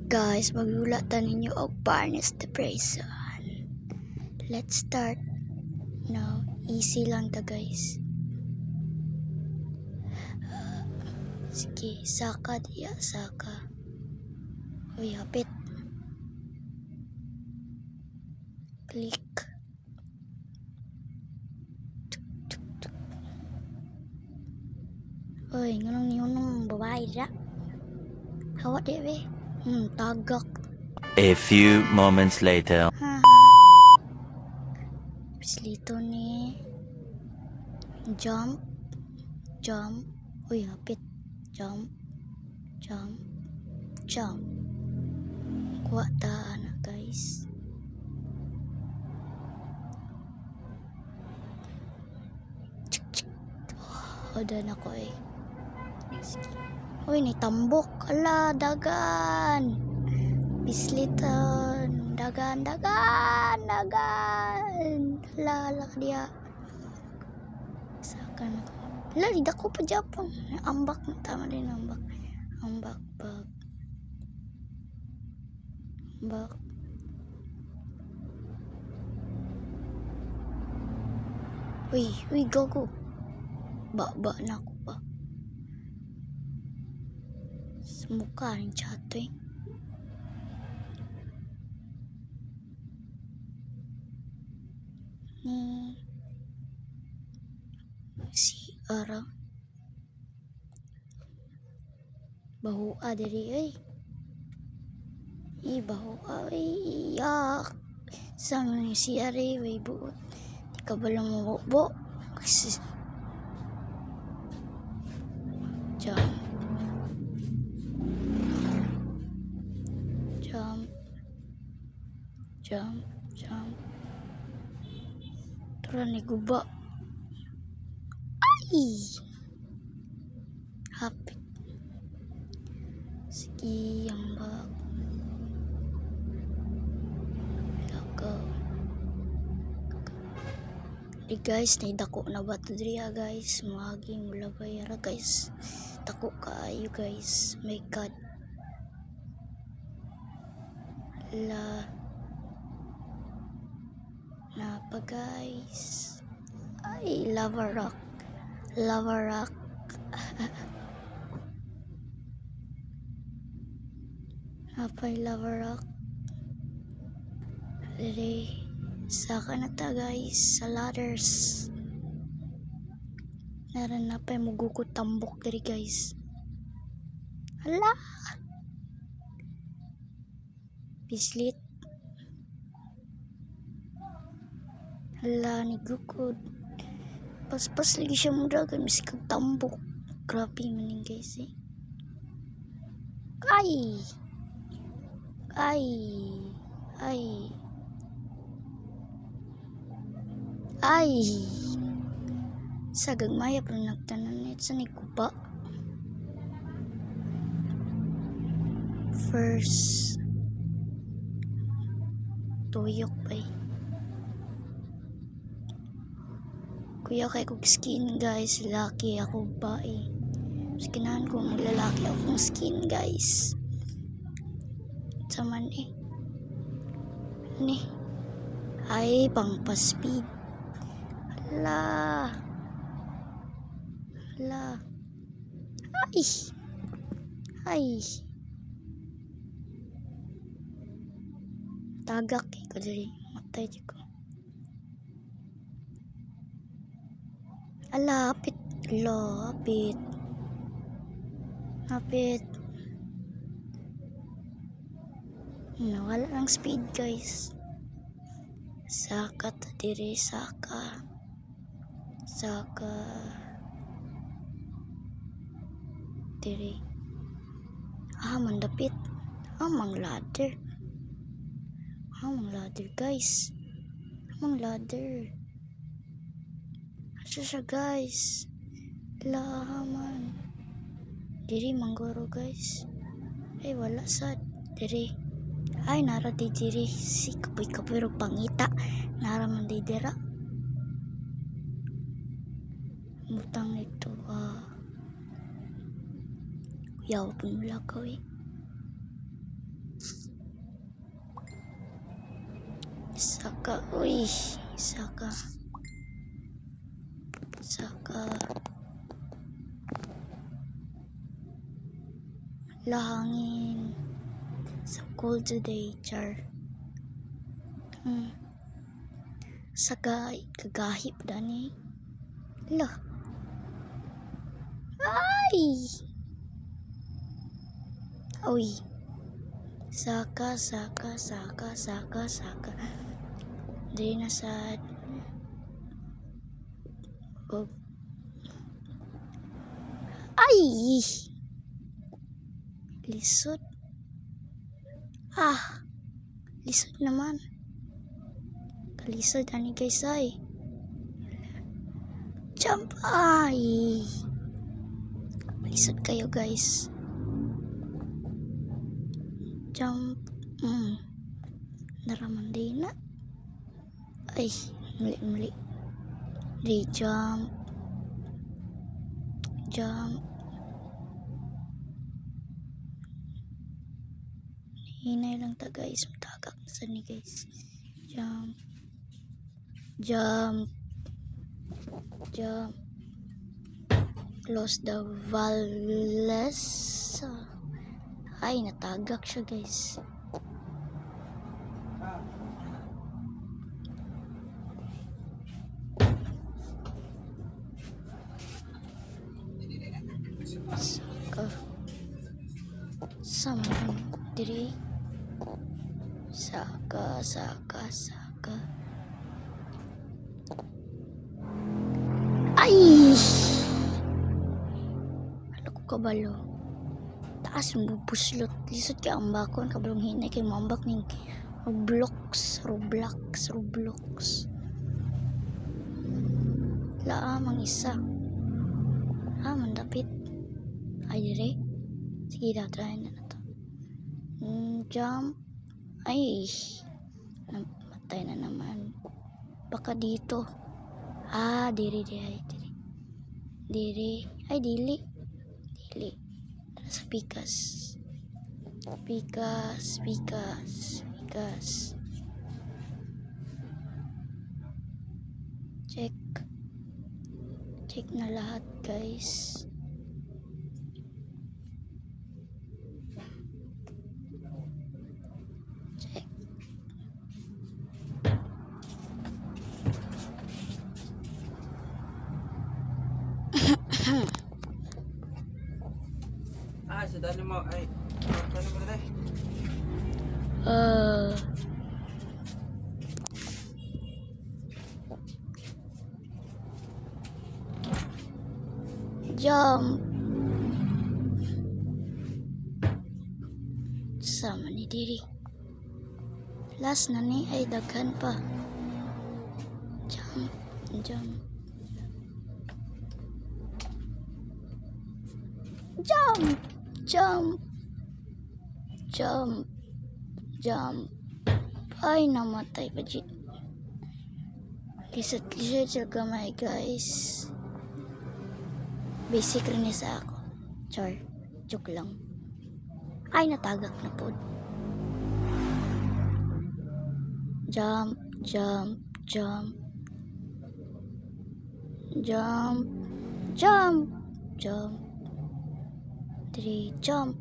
Guys, magulatan ninyo og Barnes Depression. Let's start. Now, easy lang ta guys. Sige, saka diya, saka. Uy, hapit. Click. Uy, nganong niyo nung babae ra. Hawa di be. Tagak. A few moments later. Pislito ni. Jump. Jump. Uy, hapit. Jump. Jump. Jump. Kuha ta na guys. Oda na ko eh. Uy, ni tambok. Ala, dagan. Bislitan. Dagan. Ala dia. Saka na ko. Ala, di ko pa Japon. Ambak na. Tama din ambak. Ambak, bag. Ambak. Uy, go. Ba na ako pa. Mukha rin chato eh. Ni si Ara bahua dari eh. Bahua yak. Sama ni si Ara way buot. Di ka ba lang mabukbo? Jump. Turun ni guba. Ay! Hapit. Sige, yang bag. Lakaw. Di guys, naidako na ba ito diriya guys? Mahagi mula bayara guys. Tako kaayo guys. My God. Napa guys? Ay, lava rock. Apa yung lava rock? Dali, saka na ta guys sa ladders. Naran na pa yung mugukot tambok dali guys. Hala! Pislit. Hala, ni gukod. Pas lagi siya muda kan misi kag tambok. Grabe maning guys eh. Ay. Sagang maya pero nagtanan sa ni kuba. First tuyok pa eh. Kuya kay kong skin guys, laki ako ba eh. Skinahan ko maglalaki akong skin guys. Saman eh. Ni. Ay, pang pa-speed. Hala. Ay. Tagak eh. Kadari. Matay di ko. Ala, hapit. Nawala ng speed guys. Saka tadiri, saka. Diri. Mandapit. Mang ladder guys. Mang ladder. Asa siya guys? Laman. Diri manggoro guys. Ay wala sad. Diri. Ay nara di diri. Si kapoy ro pangita. Nara man di dira. Mutang ito Kuyaw pun mulakaw eh. Saka, uy, saka. Lahangin. So cold today, char. Saka, kagahip dani. Lah. Ay! Uy. Saka. Di na sad. Oh. Ay! Lisod. Lisod naman. Kalisod ani guys ay. Jump ay. Lisod kayo guys. Jump. Naraman din na. Ay, muli. Di jump. Hinay lang ta guys, matagak na sa ni guys. Jump. Close the valves. Ay, natagak siya guys. Saka. Sama diri. Saka. Ay! Ano ko kabalo? Taas mo buslot. Lisod ka ang bakon. Kabalong hinay kay mambak ning Roblox. Laamang isa. Mandapit. Ay, dire. Sige daw, try na to. Jump. Ay. Namatay na naman. Baka dito. Diri. Ay, dili. Tara sa pikas. Check na lahat guys. Check. Sadali mo ay. Ano ba tayo? Jump. Sama ni diri. Last na ni ay daghan pa. Jump. Ay, namatay pa dyan. Lisod siya gamay guys. Basic rin sa ako. Char, joke lang. Ay, natagak na po. Jump. 3, jump.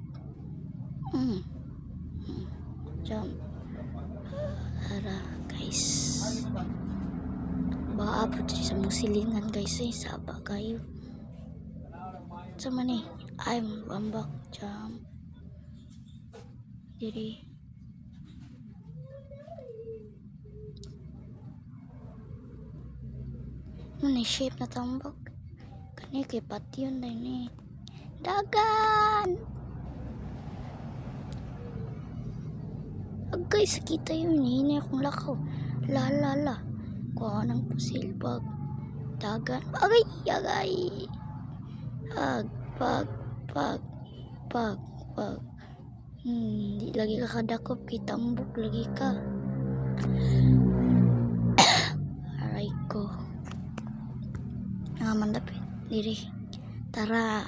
Jump. Ara, guys. Baabot sa musilingan guys saba kayo. Sama ni, I'm bambak. Jump. Diri. Ano shape na tambak? Kani kay patyon na ni. Dagan! Agay, sakita yun. Hini akong lakaw. La. Kuha ng pusilbag. Dagan. Agay. Pag. Di lagi ka kadakop. Kitambok lagi ka. Aray ko. Mandapit. Diri. Tara.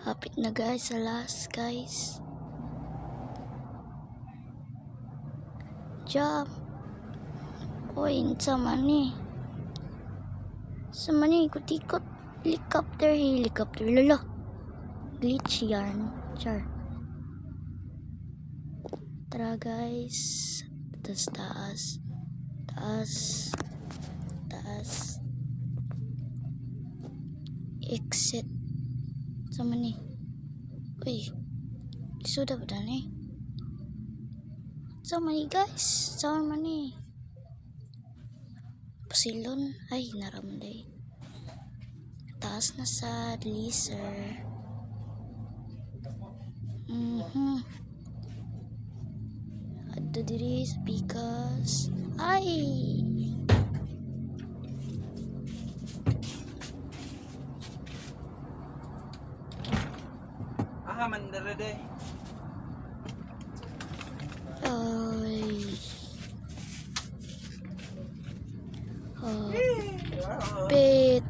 Hapit na guys sa last guys. Jump. Uy, sa mani. Sa mani, ikot-ikot. Helicopter. Lala. Glitch yan. Char. Tara guys. Taas. Exit. Sa mani. Uy. Sudah ba ni? Sa mani guys. Sa mani. Pasilon. Ay, naramday. Taas na sa laser. Adto diri sa pikas. Ay! Ah, mandara day. Ay. Pit.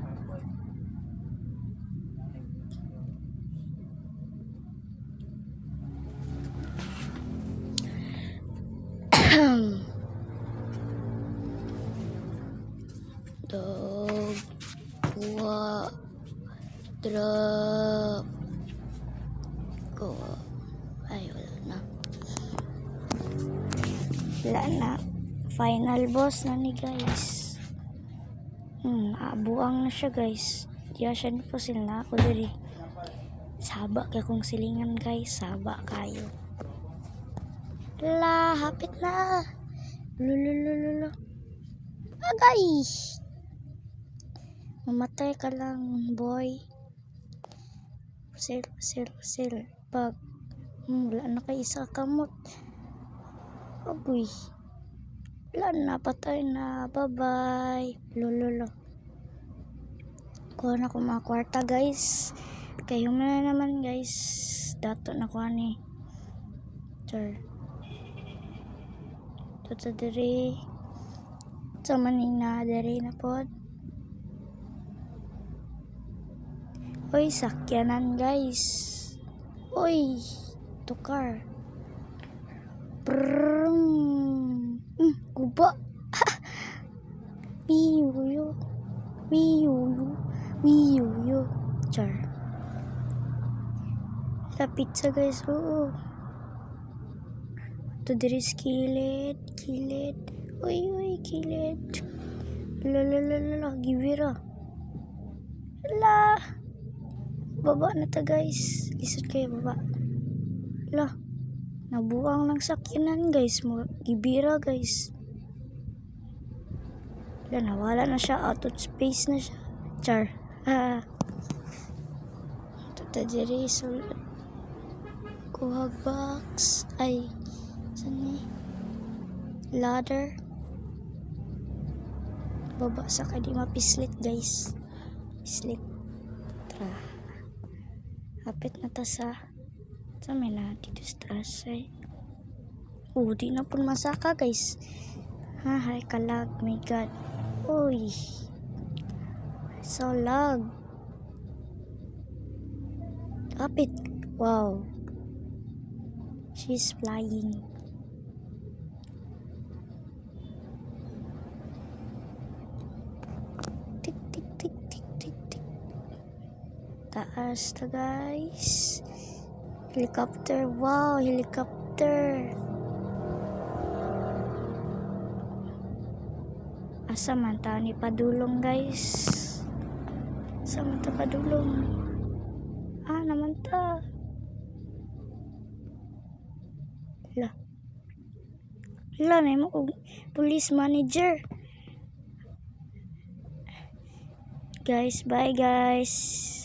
Dog. Kuha. Drop. Ko. Ay, wala na. Wala na. Final boss na ni guys. Abuang na siya guys. Diya siya ni po sila ako diri. Saba kaya kong silingan guys. Saba kayo. La, hapit na. Lululululu. Agay. Mamatay ka lang, boy. Pasil. Pag wala na kay isa kamot. Agoy. Wala na, patay na. Bye-bye. Lululu. Kuha na ko mga kwarta, guys. Kayo na naman, guys. Dato na kuha ni. Sure. Toto diri. Sa manina diri na pod. Uy, sakyanan, guys. Uy, tukar. Brrrm. Guba. Wiyuyo. Char. Lapit sa guys. Oo. Ito diri kilid. Uy, kilid. Lalala. Gibira. La. Baba na ta guys. Lisod kayo baba. La. Nabuang ng sakyanan guys. Gibira guys. La, nawala na siya. Out of space na siya. Char. Ito diri sulod. Kuhag box. Ay. Saan ni? Ladder. Baba sa ka di mapislit guys. Pislit. Tara. Hapit na ta sa may na dito sa taas ay. Di na po masaka guys. Hay kalag. My god. Uy. So lag. Hapit. Wow. She's flying. Tik. Taas na guys. Helicopter. Wow, helicopter. Asa man ta ni padulong guys. Asa man ta padulong. Naman ta. La na mo police manager. Guys, bye guys.